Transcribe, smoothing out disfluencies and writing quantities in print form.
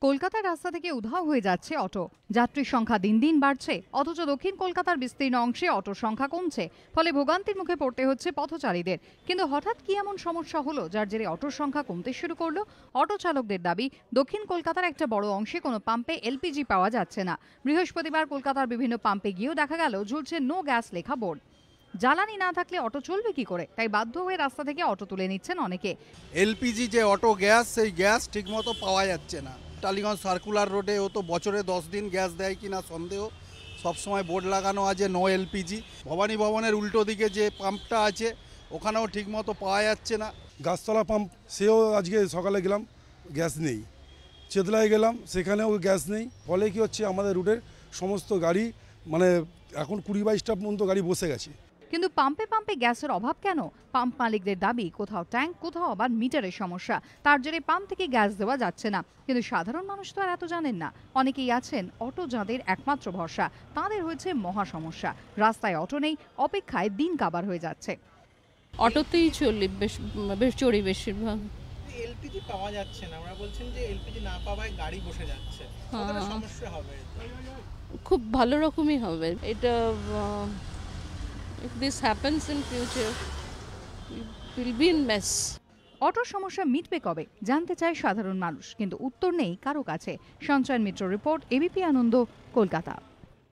কলকাতার রাস্তা থেকে উধাও হয়ে যাচ্ছে অটো। যাত্রীর সংখ্যা দিন দিন বাড়ছে, অথচ দক্ষিণ কলকাতার বিস্তীর্ণ অংশে অটোর সংখ্যা কমছে। ফলে ভোগান্তির মুখে পড়তে হচ্ছে পথচারীদের। কিন্তু হঠাৎ কি এমন সমস্যা হলো যার জেরে অটোর সংখ্যা কমতে শুরু করলো? অটো চালকদের দাবি, দক্ষিণ কলকাতার একটা বড় অংশে কোনো পাম্পে এলপিজি পাওয়া যাচ্ছে না। বৃহস্পতিবার কলকাতার বিভিন্ন পাম্পে গিয়েও দেখা গেল ঝুলছে নো গ্যাস লেখা বোর্ড। জ্বালানি না থাকলে অটো চলবে কি করে? তাই বাধ্য হয়ে রাস্তা থেকে অটো তুলে নিচ্ছেন অনেকে। এলপিজি যে অটো গ্যাস, সেই গ্যাস ঠিকমতো পাওয়া যাচ্ছে না। টালিগঞ্জ সার্কুলার রোডে ও তো বছরে 10 দিন গ্যাস দেয় কিনা সন্দেহ। সবসময় বোর্ড লাগানো আছে নো এলপিজি। ভবানী ভবনের উল্টো দিকে যে পাম্পটা আছে ওখানেও ঠিকমতো পাওয়া যাচ্ছে না। গাছতলা পাম্প, সেও আজকে সকালে গেলাম, গ্যাস নেই। চেতলায় গেলাম, সেখানেও গ্যাস নেই। ফলে কি হচ্ছে, আমাদের রুটের সমস্ত গাড়ি মানে এখন 20-22টা পর্যন্ত গাড়ি বসে গেছে। কিন্তু পাম্পে পাম্পে গ্যাসের অভাব কেন? পাম্প মালিকদের দাবি, কোথাও ট্যাঙ্ক, কোথাও আবার মিটারের সমস্যা। তার জেরে পাম্প থেকে গ্যাস দেওয়া যাচ্ছে না। কিন্তু সাধারণ মানুষ তো আর এত জানেন না। অনেকেই আছেন অটো যাদের একমাত্র ভরসা, তাদের হয়েছে মহা সমস্যা। রাস্তায় অটো নেই, অপেক্ষায় দিন কাবার হয়ে যাচ্ছে। অটোতেই চলি, বেশ চড়ি বেশিরভাগ। এলপিজি পাওয়া যাচ্ছে না, আমরা বলছেন যে এলপিজি না পাওয়ায় গাড়ি বসে যাচ্ছে, কতটা সমস্যা হবে? খুব ভালো রকমই হবে এটা। if this happens in future we'll be in mess. অটোর সমস্যা মিটবে কবে জানতে চায় সাধারণ মানুষ, কিন্তু উত্তর নেই কারো কাছে। সঞ্চয়ন মিত্র রিপোর্ট, এবিপি আনন্দ, কলকাতা।